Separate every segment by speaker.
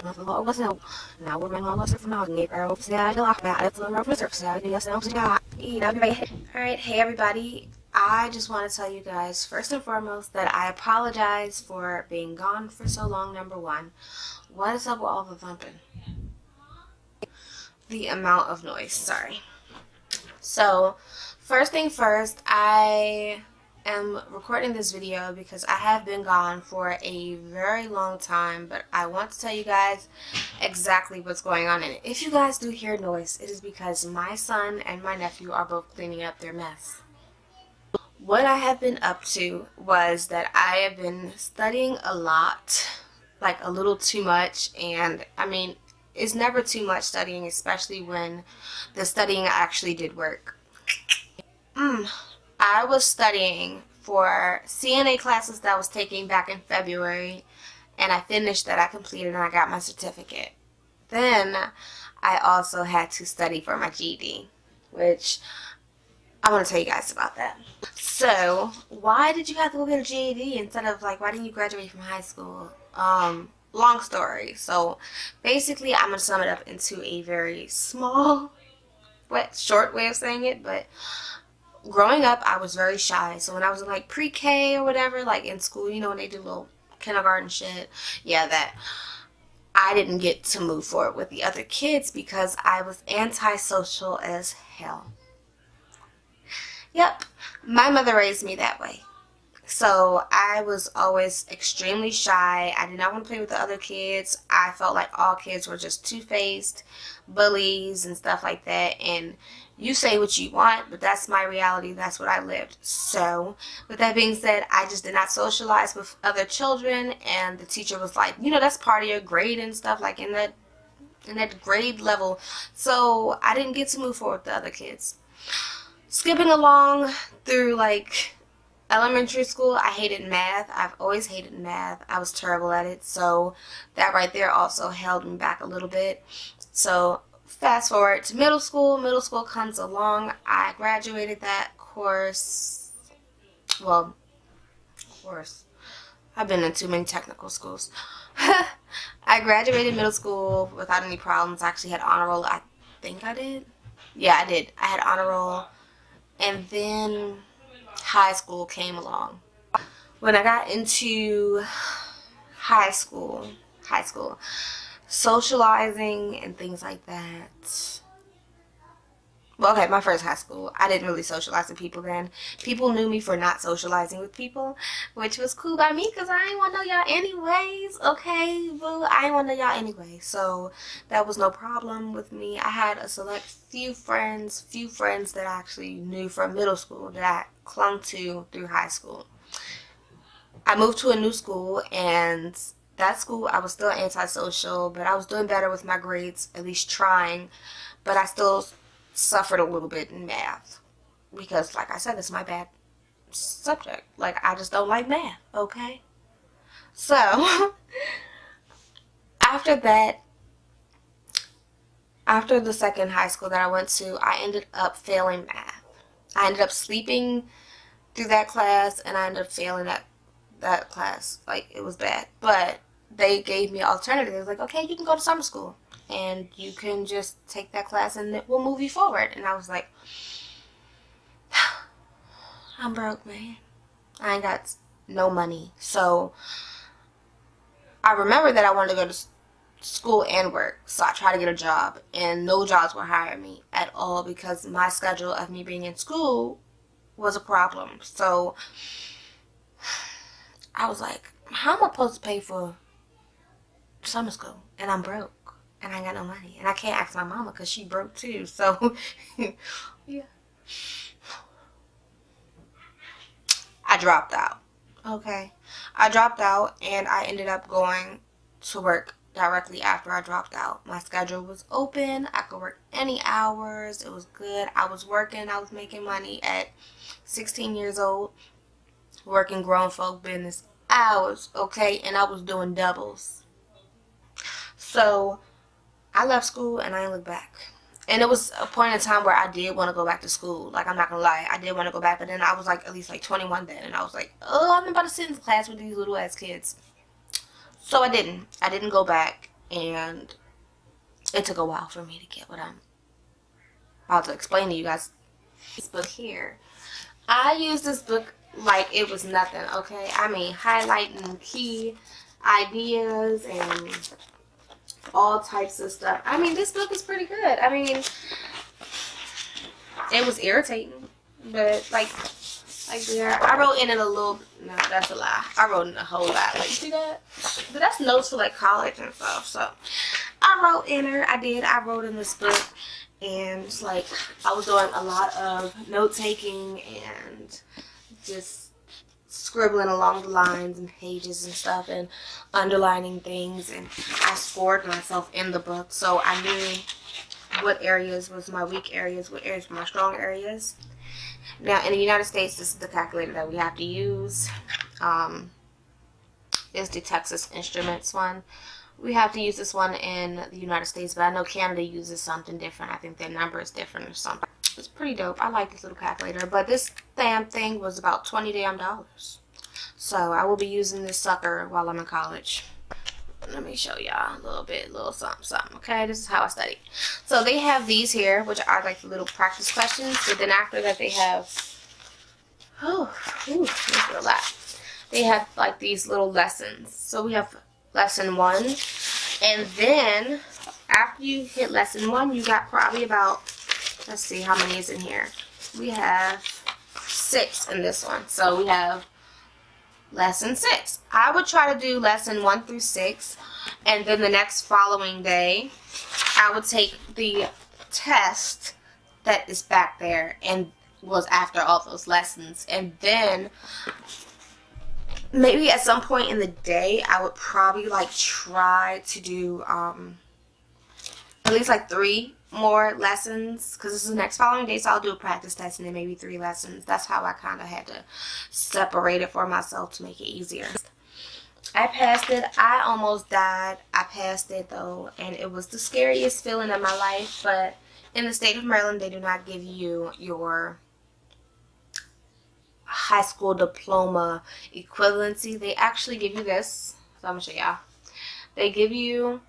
Speaker 1: was nou, nou wordt mijn man was er vanavond niet erop zijn de lach maar het was reserve so yes I'm Alright, hey everybody. I just want to tell you guys first and foremost that I apologize for being gone for so long. Number one, what is up with all the thumping? The amount of noise, sorry. So first thing first, I am recording this video because I have been gone for a very long time, but I want to tell you guys exactly what's going on. And if you guys do hear noise, it is because my son and my nephew are both cleaning up their mess. What I have been up to was that I have been studying a lot, like a little too much, and I mean, it's never too much studying, especially when the studying actually did work. I was studying for CNA classes that I was taking back in February, and I finished that, I completed, and I got my certificate. Then I also had to study for my GED, which I want to tell you guys about that. So, why did you have to go get a GED instead of, like, why didn't you graduate from high school? Long story. So, basically, I'm going to sum it up into a very small, short way of saying it, but growing up, I was very shy. So when I was in like pre-K or whatever, like in school, you know, when they do little kindergarten shit, yeah, that I didn't get to move forward with the other kids because I was antisocial as hell. Yep, my mother raised me that way. So I was always extremely shy. I did not want to play with the other kids. I felt like all kids were just two-faced bullies and stuff like that. And you say what you want, but that's my reality. That's what I lived. So with that being said, I just did not socialize with other children. And the teacher was like, you know, that's part of your grade and stuff, like in that grade level. So I didn't get to move forward with the other kids. Skipping along through like elementary school, I hated math. I've always hated math. I was terrible at it. So that right there also held me back a little bit. So fast forward to middle school. Middle school comes along. I graduated that course. Well, course. I've been in too many technical schools. I graduated middle school without any problems. I actually had honor roll. I think I did. Yeah, I did. I had honor roll. And then high school came along. When I got into high school, socializing and things like that. Well, okay, my first high school, I didn't really socialize with people then. People knew me for not socializing with people, which was cool by me because I ain't want to know y'all anyways, okay? Boo, I ain't want to know y'all anyway, so that was no problem with me. I had a select few friends that I actually knew from middle school that I clung to through high school. I moved to a new school, and that school I was still antisocial, but I was doing better with my grades, at least trying, but I still suffered a little bit in math because, like I said, it's my bad subject. Like, I just don't like math, okay? So after that, after the second high school that I went to, I ended up failing math. I ended up sleeping through that class, and I ended up failing that class. Like, it was bad, but they gave me alternatives. Like, okay, you can go to summer school and you can just take that class and it will move you forward. And I was like, I'm broke, man. I ain't got no money. So I remember that I wanted to go to school and work. So I tried to get a job, and no jobs were hiring me at all because my schedule of me being in school was a problem. So I was like, how am I supposed to pay for summer school? And I'm broke. And I ain't got no money. And I can't ask my mama because she broke too. So, yeah. I dropped out. Okay. I dropped out, and I ended up going to work directly after I dropped out. My schedule was open. I could work any hours. It was good. I was working. I was making money at 16 years old. Working grown folk business hours. Okay. And I was doing doubles. So I left school and I didn't look back. And it was a point in time where I did want to go back to school. Like, I'm not going to lie. I did want to go back. But then I was like at least like 21 then. And I was like, oh, I'm about to sit in class with these little ass kids. So I didn't. I didn't go back. and it took a while for me to get what I'm about to explain to you guys. This book here, I use this book like it was nothing, okay? I mean, highlighting key ideas and all types of stuff. I mean, this book is pretty good. I mean, it was irritating, but like there, I wrote in it a little. No, that's a lie. I wrote in a whole lot. Like, you see that? But that's notes for like college and stuff. So I wrote in her. I wrote in this book, and it's like I was doing a lot of note taking and just scribbling along the lines and pages and stuff and underlining things, and I scored myself in the book, so I knew what areas was my weak areas, what areas were my strong areas. Now in the United States, this is the calculator that we have to use. It's the Texas Instruments one. We have to use this one in the United States, but I know Canada uses something different. I think their number is different or something. It's pretty dope. I like this little calculator, but this damn thing was about $20 damn. So I will be using this sucker while I'm in college. Let me show y'all a little something, okay? This is how I study. So they have these here, which are like the little practice questions, but then after that they have, this is a lot. They have like these little lessons. So we have lesson 1, and then after you hit lesson 1, you got probably about, let's see how many is in here. We have 6 in this one. So we have lesson 6. I would try to do lesson 1 through 6, and then the next following day I would take the test that is back there and was after all those lessons, and then maybe at some point in the day I would probably like try to do at least like 3 more lessons, because this is the next following day, so I'll do a practice test and then maybe 3 lessons. That's how I kind of had to separate it for myself to make it easier. I passed it. I almost died. I passed it though, and it was the scariest feeling of my life. But in the state of Maryland, they do not give you your high school diploma equivalency. They actually give you this. So I'm gonna show y'all. They give you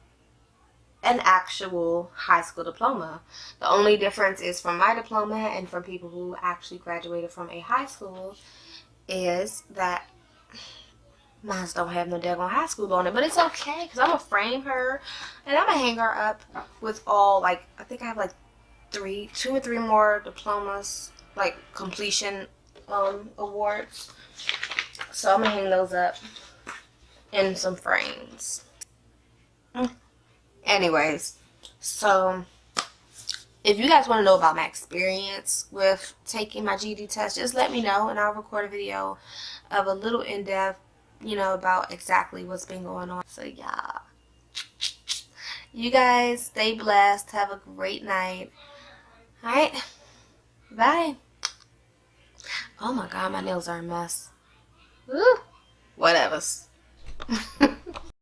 Speaker 1: an actual high school diploma. The only difference is from my diploma and from people who actually graduated from a high school is that mine don't have no daggone high school on it, but it's okay because I'm gonna frame her and I'm gonna hang her up with all, like, I think I have like 2 or 3 more diplomas, like completion awards, so I'm gonna hang those up in some frames. Anyways, so if you guys want to know about my experience with taking my GED test, just let me know and I'll record a video of a little in-depth, you know, about exactly what's been going on. So yeah, you guys stay blessed, have a great night. Alright, bye. Oh my god, my nails are a mess. Woo. Whatevers.